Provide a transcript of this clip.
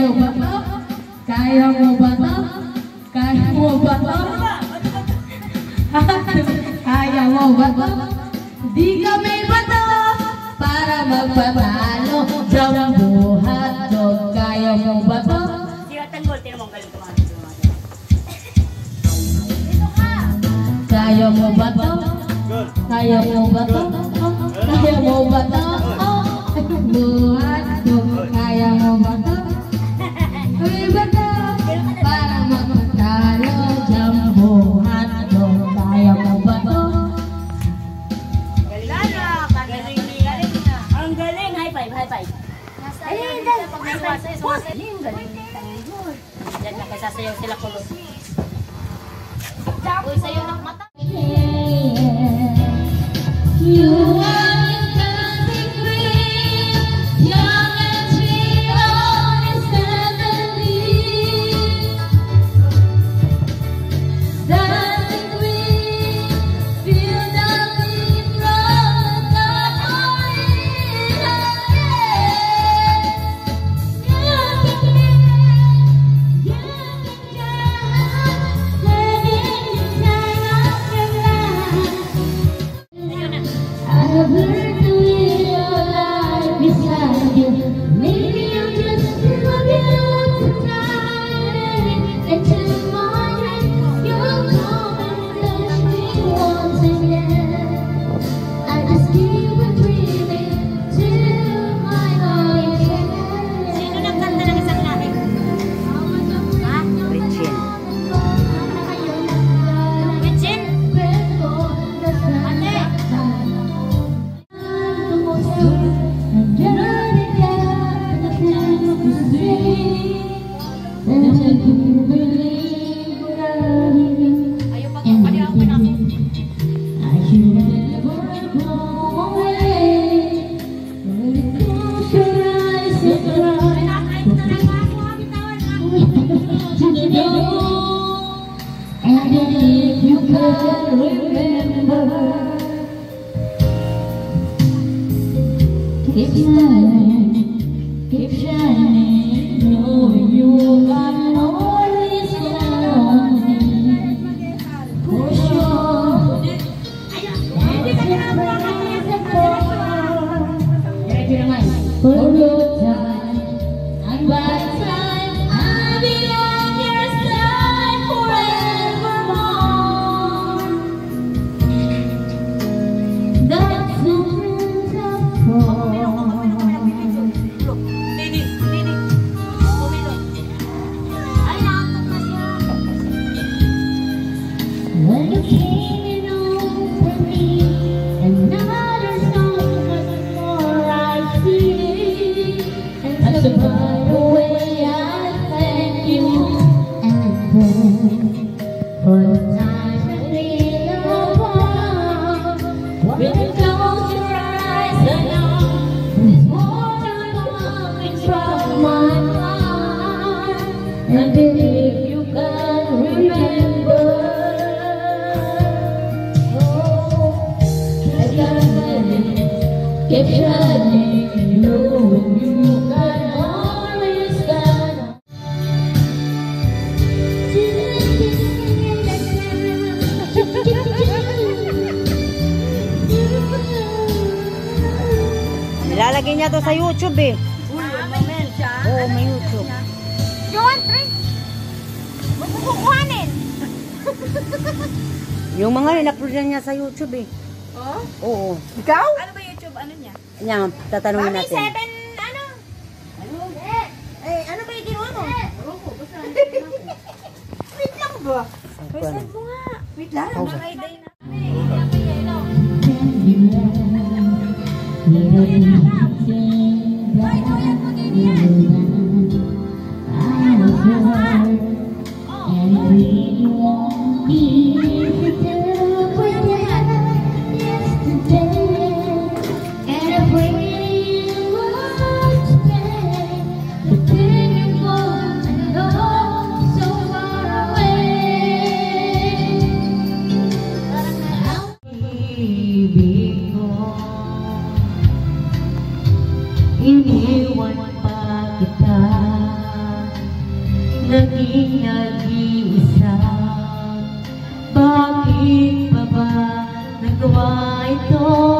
mo ba to? Kaya mo ba to? Kaya mo ba to? Kaya mo ba to? Di kami ba to? Para magpatalo. Jumbo hotdog. Kaya mo ba to? Sira tanggol, tinan mo ang galing kumain. Kaya mo ba to? Kaya mo ba to? Kaya mo ba to? Buhat ko. Kaya mo ba to? Kaya ba to? Para magpatalo. Jumbo hotdog. Kaya mo ba to? Galing na. Ang galing. High five, high five. Ay, dahil. Pag may suwasay. Ang galing. Diyan na kasasayaw sila kulot. Uy, sa'yo ng mata. You are dancing queen, young and sweet on his heavenly. Dancing queen, feel the beat from the I've learned to live your life beside you. Maybe I'm just love you tonight. And tomorrow you'll come and touch me once again. I just keep on breathing till my heart again. Sino nagkanta ng isang lahi? Ha? Richin. Richin? Ate? Ayaw pag-pali ako namin. And if you can remember, keep shining, know you can always count on me, for sure. For good time and bad time, I'll be on your side forevermore. That's when you came in over me, and now there's so much more I see. And so by the way, I thank you and pray for the times that we apart. When you close your eyes, I know there's more than coming from my heart. And believe you can remember. Keep shining, you know you can always count on. Nilalagay niya to sa YouTube eh. Oo, may YouTube. Yun, Trey. Magkukuhanin. Yung mga in-upload niya sa YouTube eh. Oh? Oo. Ikaw? Ano ba YouTube? Ano niya? Yan, tatanungin natin. Mami, 7, ano? Ano ba yung ginawa mo? Wait lang ba? Wait mo nga. Wait lang. Naka-iday na. Iniwan pa kita. nag-iisa. Bakit pa ba nagawa ito?